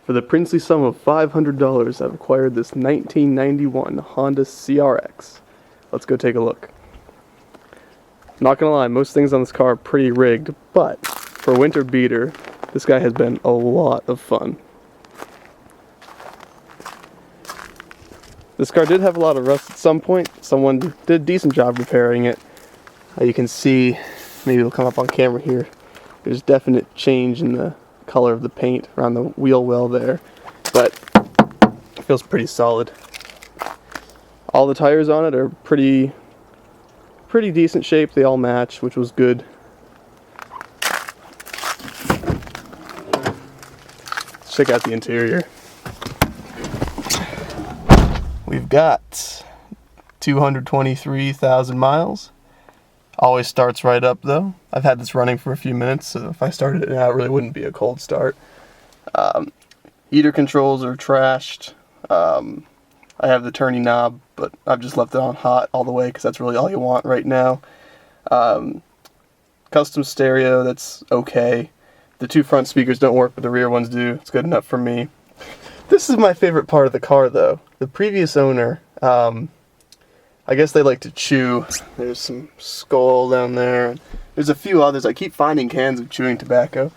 For the princely sum of $500, I've acquired this 1991 Honda CRX. Let's go take a look. Not gonna lie, most things on this car are pretty rigged, but for a winter beater, this guy has been a lot of fun. This car did have a lot of rust at some point. Someone did a decent job repairing it. You can see, maybe it'll come up on camera here, there's definite change in the color of the paint around the wheel well there, but it feels pretty solid. All the tires on it are pretty decent shape. They all match, which was good. Let's check out the interior. We've got 223,000 miles. Always starts right up though. I've had this running for a few minutes, so if I started it now, it really wouldn't be a cold start. Heater controls are trashed. I have the turning knob, but I've just left it on hot all the way because that's really all you want right now. Custom stereo, that's okay. The two front speakers don't work, but the rear ones do. It's good enough for me. This is my favorite part of the car though. The previous owner, I guess they like to chew. There's some skull down there. There's a few others. I keep finding cans of chewing tobacco.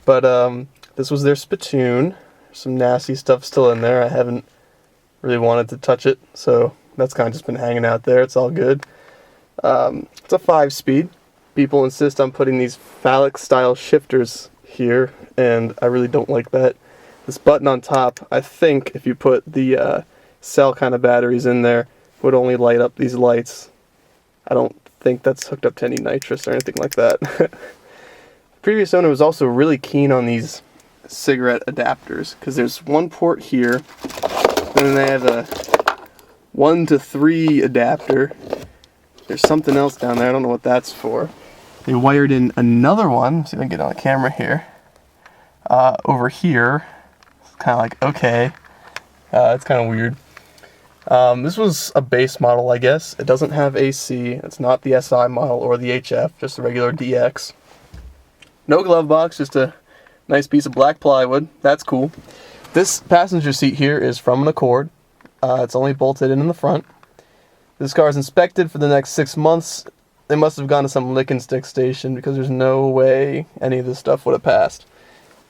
But this was their spittoon. Some nasty stuff still in there. I haven't really wanted to touch it, so that's kind of just been hanging out there. It's all good. It's a 5-speed. People insist on putting these phallic style shifters here, and I really don't like that. This button on top, I think if you put the cell kind of batteries in there, would only light up these lights. I don't think that's hooked up to any nitrous or anything like that. The previous owner was also really keen on these cigarette adapters, because there's one port here, and then they have a 1 to 3 adapter. There's something else down there, I don't know what that's for. They wired in another one, see if I can get on the camera here, over here. It's kind of like, okay, it's kind of weird. This was a base model, I guess. It doesn't have AC. It's not the SI model or the HF, just the regular DX. No glove box, just a nice piece of black plywood. That's cool. This passenger seat here is from an Accord. It's only bolted in the front. This car is inspected for the next 6 months. They must have gone to some lick and stick station because there's no way any of this stuff would have passed.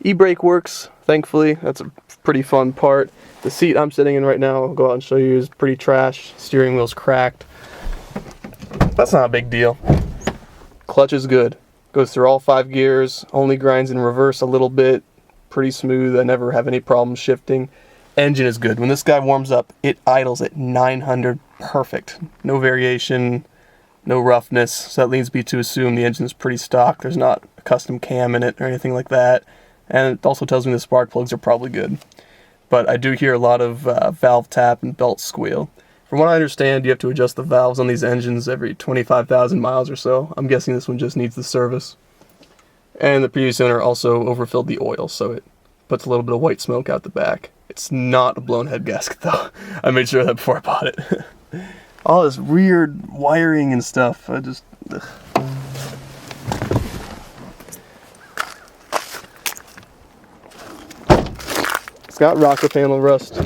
E-brake works, thankfully. That's a pretty fun part. The seat I'm sitting in right now, I'll go out and show you, is pretty trash. Steering wheel's cracked. That's not a big deal. Clutch is good. Goes through all 5 gears, only grinds in reverse a little bit. Pretty smooth, I never have any problems shifting. Engine is good. When this guy warms up, it idles at 900 perfect. No variation, no roughness, so that leads me to assume the engine is pretty stock. There's not a custom cam in it or anything like that. And it also tells me the spark plugs are probably good. But I do hear a lot of valve tap and belt squeal. From what I understand, you have to adjust the valves on these engines every 25,000 miles or so. I'm guessing this one just needs the service. And the previous owner also overfilled the oil, so it puts a little bit of white smoke out the back. It's not a blown head gasket though. I made sure of that before I bought it. All this weird wiring and stuff, I just... Ugh. It's got rocker panel rust,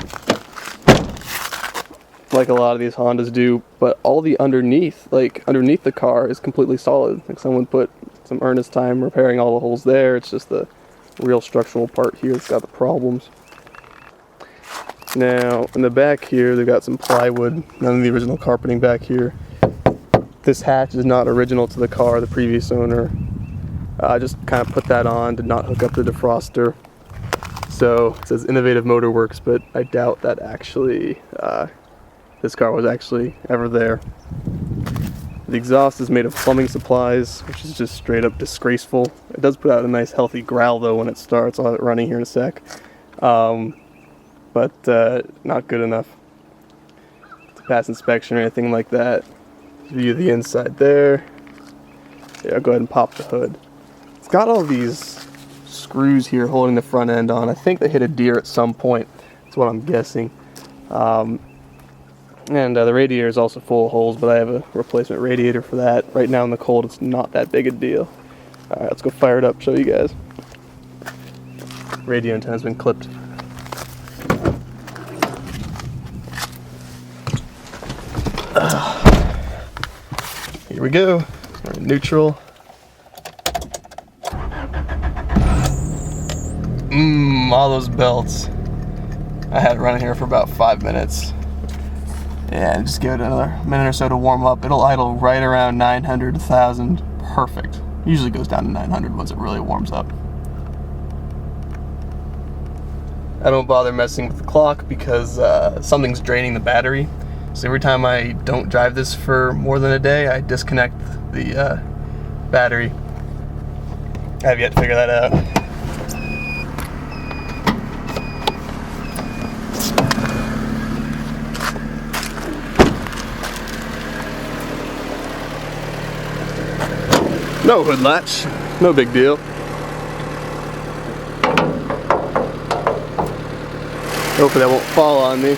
like a lot of these Hondas do, but all the underneath the car is completely solid. Like someone put some earnest time repairing all the holes there. It's just the real structural part here that's got the problems. Now, in the back here, they've got some plywood, none of the original carpeting back here. This hatch is not original to the car, the previous owner. Just kind of put that on, did not hook up the defroster. So, it says Innovative Motor Works, but I doubt that actually, this car was actually ever there. The exhaust is made of plumbing supplies, which is just straight up disgraceful. It does put out a nice healthy growl though when it starts. I'll have it running here in a sec. But not good enough to pass inspection or anything like that. View the inside there. Yeah, I'll go ahead and pop the hood. It's got all these screws here holding the front end on. I think they hit a deer at some point. That's what I'm guessing. And the radiator is also full of holes, but I have a replacement radiator for that. Right now in the cold, it's not that big a deal. Alright, let's go fire it up, show you guys. Radio antenna's been clipped. we go. We're in neutral. All those belts. I had it running here for about 5 minutes. Yeah, just give it another minute or so to warm up. It'll idle right around 900, 1,000. Perfect. Usually goes down to 900 once it really warms up. I don't bother messing with the clock because something's draining the battery. So every time I don't drive this for more than a day, I disconnect the battery. I have yet to figure that out. No hood latch, no big deal. Hopefully that won't fall on me.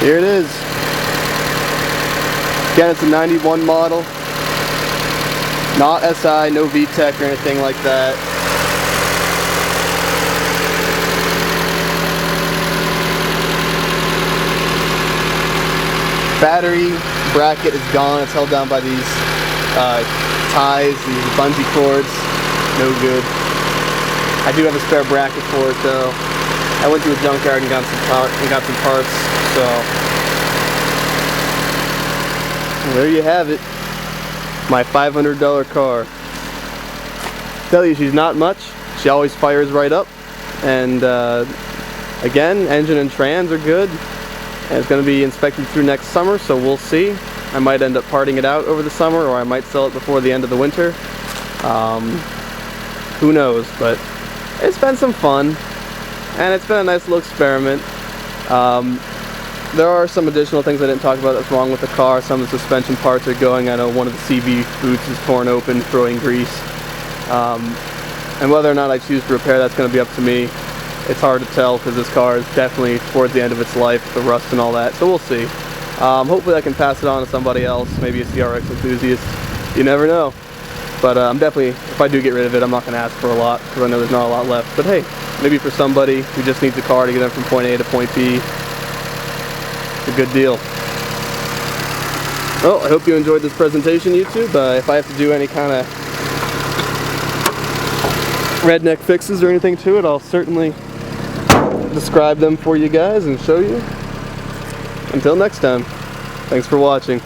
Here it is. Again, it's a 91 model. Not SI, no VTEC or anything like that. Battery bracket is gone. It's held down by these ties, these bungee cords. No good. I do have a spare bracket for it though. I went to a junkyard and got some parts. So there you have it. My $500 car. Tell you, she's not much. She always fires right up. And again, engine and trans are good. And it's going to be inspected through next summer, so we'll see. I might end up parting it out over the summer, or I might sell it before the end of the winter. Who knows, but it's been some fun, and it's been a nice little experiment. There are some additional things I didn't talk about that's wrong with the car. Some of the suspension parts are going. I know one of the CV boots is torn open, throwing grease. And whether or not I choose to repair, that's going to be up to me. It's hard to tell because this car is definitely towards the end of its life, the rust and all that, so we'll see. Hopefully I can pass it on to somebody else, maybe a CRX enthusiast. You never know. But I'm definitely, if I do get rid of it, I'm not going to ask for a lot because I know there's not a lot left. But hey, maybe for somebody who just needs a car to get them from point A to point B, it's a good deal. Well, I hope you enjoyed this presentation, YouTube. If I have to do any kind of redneck fixes or anything to it, I'll certainly describe them for you guys and show you. Until next time, thanks for watching.